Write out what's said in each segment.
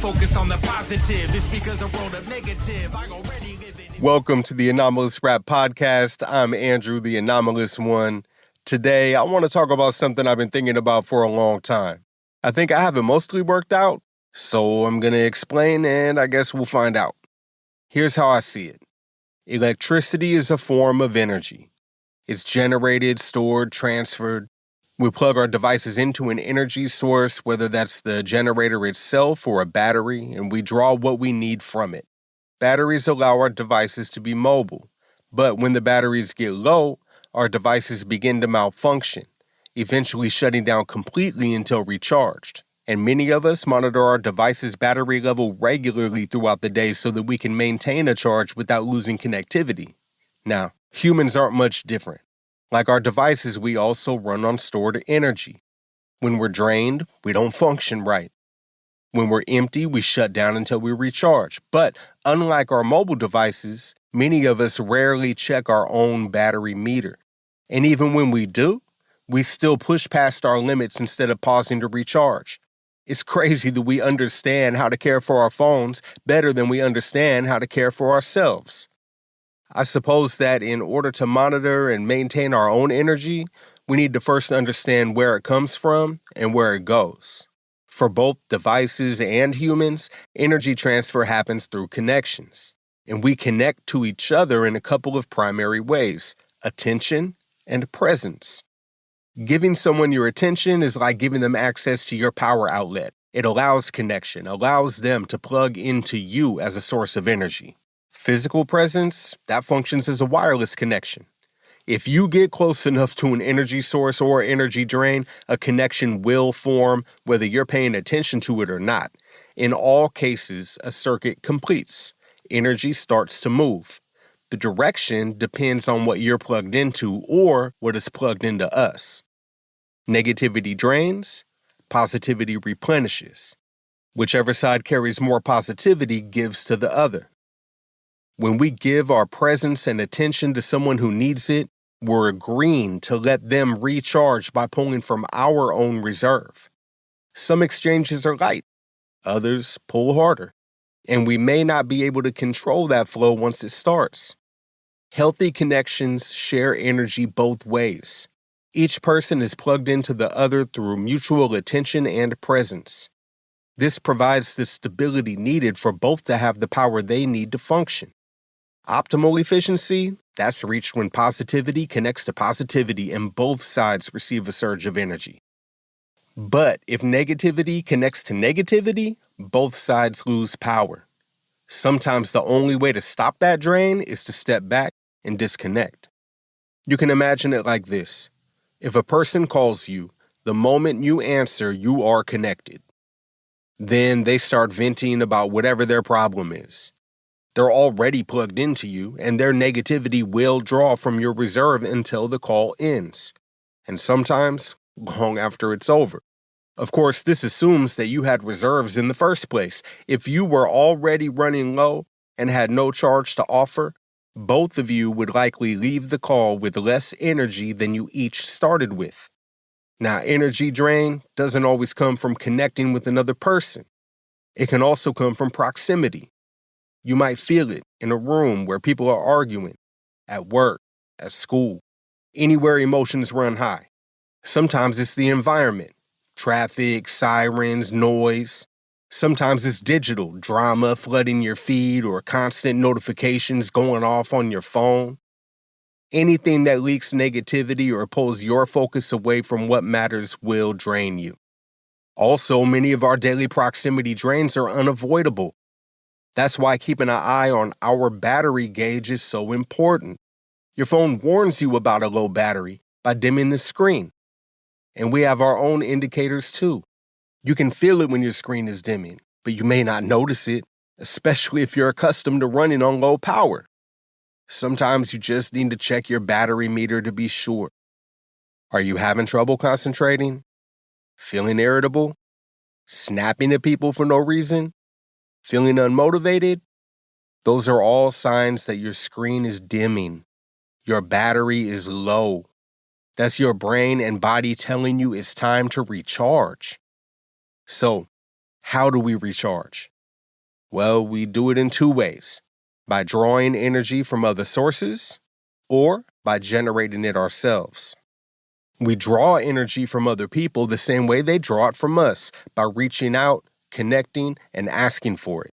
focus on the positive. It's because a world of negative. I already live in it. Welcome to the Anomalous RAP Podcast. I'm Andrew, the Anomalous One. Today, I want to talk about something I've been thinking about for a long time. I think I have it mostly worked out, so I'm going to explain and I guess we'll find out. Here's how I see it. Electricity is a form of energy. It's generated, stored, transferred. We plug our devices into an energy source, whether that's the generator itself or a battery, and we draw what we need from it. Batteries allow our devices to be mobile, but when the batteries get low, our devices begin to malfunction, eventually shutting down completely until recharged. And many of us monitor our device's battery level regularly throughout the day so that we can maintain a charge without losing connectivity. Now, humans aren't much different. Like our devices, we also run on stored energy. When we're drained, we don't function right. When we're empty, we shut down until we recharge. But unlike our mobile devices, many of us rarely check our own battery meter. And even when we do, we still push past our limits instead of pausing to recharge. It's crazy that we understand how to care for our phones better than we understand how to care for ourselves. I suppose that in order to monitor and maintain our own energy, we need to first understand where it comes from and where it goes. For both devices and humans, energy transfer happens through connections. And we connect to each other in a couple of primary ways: attention and presence. Giving someone your attention is like giving them access to your power outlet. It allows connection, allows them to plug into you as a source of energy. Physical presence, that functions as a wireless connection. If you get close enough to an energy source or energy drain, a connection will form whether you're paying attention to it or not. In all cases, a circuit completes. Energy starts to move. The direction depends on what you're plugged into or what is plugged into us. Negativity drains, positivity replenishes. Whichever side carries more positivity gives to the other. When we give our presence and attention to someone who needs it, we're agreeing to let them recharge by pulling from our own reserve. Some exchanges are light, others pull harder, and we may not be able to control that flow once it starts. Healthy connections share energy both ways. Each person is plugged into the other through mutual attention and presence. This provides the stability needed for both to have the power they need to function. Optimal efficiency, that's reached when positivity connects to positivity and both sides receive a surge of energy. But if negativity connects to negativity, both sides lose power. Sometimes the only way to stop that drain is to step back and disconnect. You can imagine it like this. If a person calls you, the moment you answer, you are connected. Then they start venting about whatever their problem is. They're already plugged into you, and their negativity will draw from your reserve until the call ends, and sometimes long after it's over. Of course, this assumes that you had reserves in the first place. If you were already running low and had no charge to offer, both of you would likely leave the call with less energy than you each started with. Now, energy drain doesn't always come from connecting with another person. It can also come from proximity. You might feel it in a room where people are arguing, at work, at school, anywhere emotions run high. Sometimes it's the environment, traffic, sirens, noise. Sometimes it's digital, drama flooding your feed or constant notifications going off on your phone. Anything that leaks negativity or pulls your focus away from what matters will drain you. Also, many of our daily proximity drains are unavoidable. That's why keeping an eye on our battery gauge is so important. Your phone warns you about a low battery by dimming the screen. And we have our own indicators too. You can feel it when your screen is dimming, but you may not notice it, especially if you're accustomed to running on low power. Sometimes you just need to check your battery meter to be sure. Are you having trouble concentrating? Feeling irritable? Snapping at people for no reason? Feeling unmotivated? Those are all signs that your screen is dimming. Your battery is low. That's your brain and body telling you it's time to recharge. So, how do we recharge? Well, we do it in two ways: by drawing energy from other sources or by generating it ourselves. We draw energy from other people the same way they draw it from us, by reaching out, connecting, and asking for it.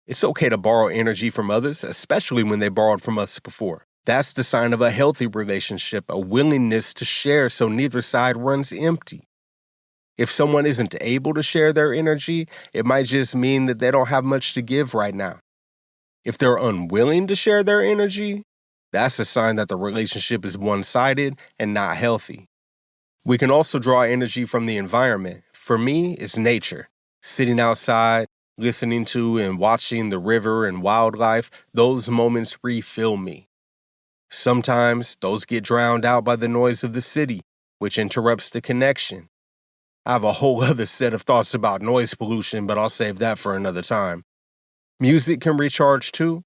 It's okay to borrow energy from others, especially when they borrowed from us before. That's the sign of a healthy relationship, a willingness to share so neither side runs empty. If someone isn't able to share their energy, it might just mean that they don't have much to give right now. If they're unwilling to share their energy, that's a sign that the relationship is one-sided and not healthy. We can also draw energy from the environment. For me, it's nature. Sitting outside, listening to and watching the river and wildlife, those moments refill me. Sometimes those get drowned out by the noise of the city, which interrupts the connection. I have a whole other set of thoughts about noise pollution, but I'll save that for another time. Music can recharge too.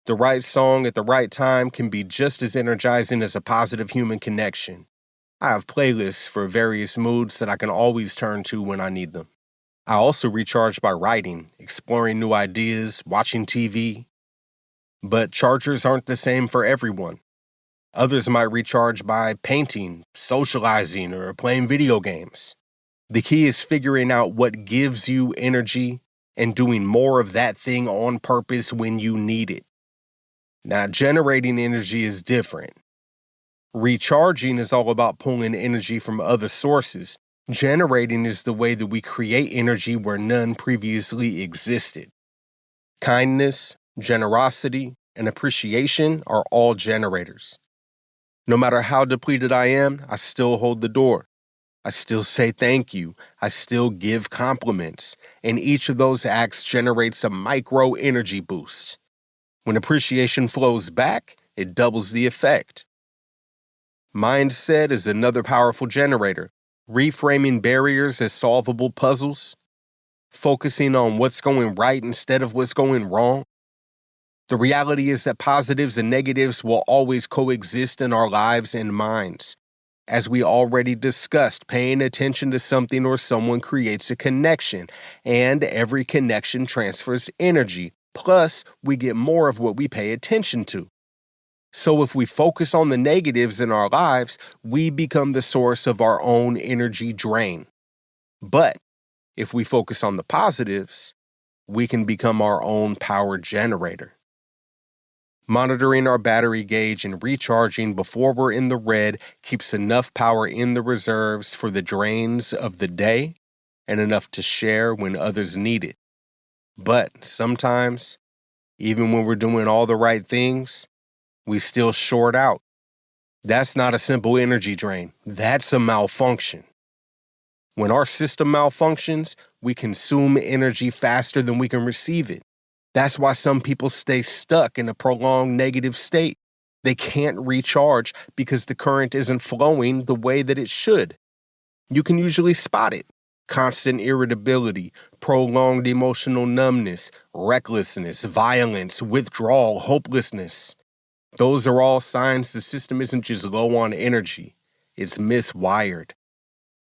The right song at the right time can be just as energizing as a positive human connection. I have playlists for various moods that I can always turn to when I need them. I also recharge by writing, exploring new ideas, watching TV. But chargers aren't the same for everyone. Others might recharge by painting, socializing, or playing video games. The key is figuring out what gives you energy and doing more of that thing on purpose when you need it. Now, generating energy is different. Recharging is all about pulling energy from other sources. Generating is the way that we create energy where none previously existed. Kindness, generosity, and appreciation are all generators. No matter how depleted I am, I still hold the door. I still say thank you. I still give compliments. And each of those acts generates a micro energy boost. When appreciation flows back, it doubles the effect. Mindset is another powerful generator. Reframing barriers as solvable puzzles. Focusing on what's going right instead of what's going wrong. The reality is that positives and negatives will always coexist in our lives and minds. As we already discussed, paying attention to something or someone creates a connection, and every connection transfers energy. Plus, we get more of what we pay attention to. So if we focus on the negatives in our lives, we become the source of our own energy drain. But if we focus on the positives, we can become our own power generator. Monitoring our battery gauge and recharging before we're in the red keeps enough power in the reserves for the drains of the day and enough to share when others need it. But sometimes, even when we're doing all the right things, we still short out. That's not a simple energy drain. That's a malfunction. When our system malfunctions, we consume energy faster than we can receive it. That's why some people stay stuck in a prolonged negative state. They can't recharge because the current isn't flowing the way that it should. You can usually spot it. Constant irritability, prolonged emotional numbness, recklessness, violence, withdrawal, hopelessness. Those are all signs the system isn't just low on energy, it's miswired.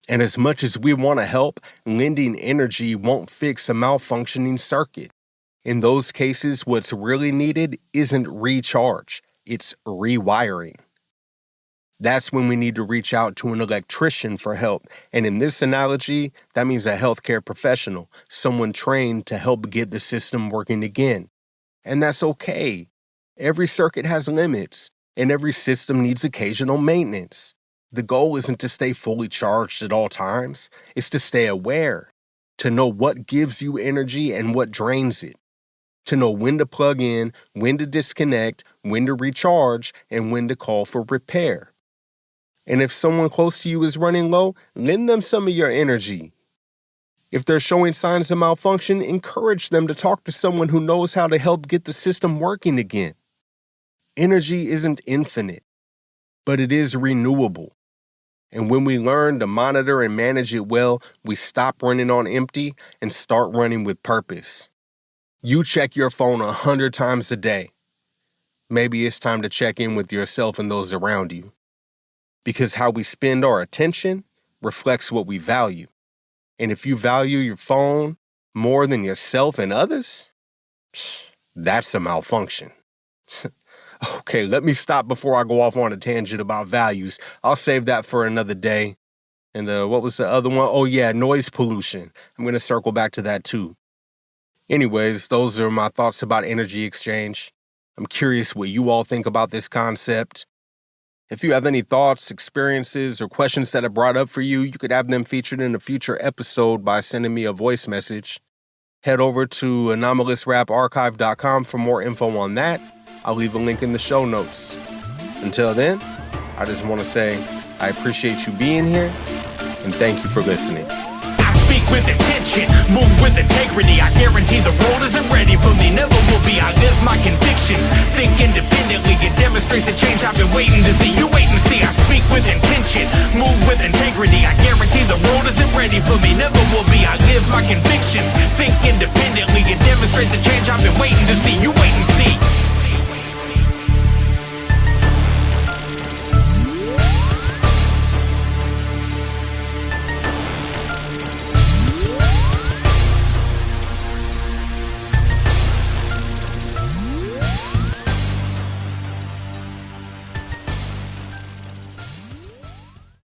And as much as we want to help, lending energy won't fix a malfunctioning circuit. In those cases, what's really needed isn't recharge, it's rewiring. That's when we need to reach out to an electrician for help. And in this analogy, that means a healthcare professional, someone trained to help get the system working again. And that's okay. Every circuit has limits, and every system needs occasional maintenance. The goal isn't to stay fully charged at all times, it's to stay aware, to know what gives you energy and what drains it, to know when to plug in, when to disconnect, when to recharge, and when to call for repair. And if someone close to you is running low, lend them some of your energy. If they're showing signs of malfunction, encourage them to talk to someone who knows how to help get the system working again. Energy isn't infinite, but it is renewable. And when we learn to monitor and manage it well, we stop running on empty and start running with purpose. You check your phone 100 times a day. Maybe it's time to check in with yourself and those around you. Because how we spend our attention reflects what we value. And if you value your phone more than yourself and others, That's a malfunction. Okay, let me stop before I go off on a tangent about values. I'll save that for another day. And what was the other one? Oh, yeah, noise pollution. I'm going to circle back to that too. Anyways, those are my thoughts about energy exchange. I'm curious what you all think about this concept. If you have any thoughts, experiences, or questions that are brought up for you, you could have them featured in a future episode by sending me a voice message. Head over to anomalousraparchive.com for more info on that. I'll leave a link in the show notes. Until then, I just want to say I appreciate you being here, and thank you for listening. I speak with intention, move with integrity. I guarantee the road isn't ready for me, never will be. I live my convictions, think independently, and demonstrate the change I've been waiting to see. You wait and see. I speak with intention, move with integrity. I guarantee the road isn't ready for me, never will be. I live my convictions, think independently, and demonstrate the change I've been waiting to see. You wait and see.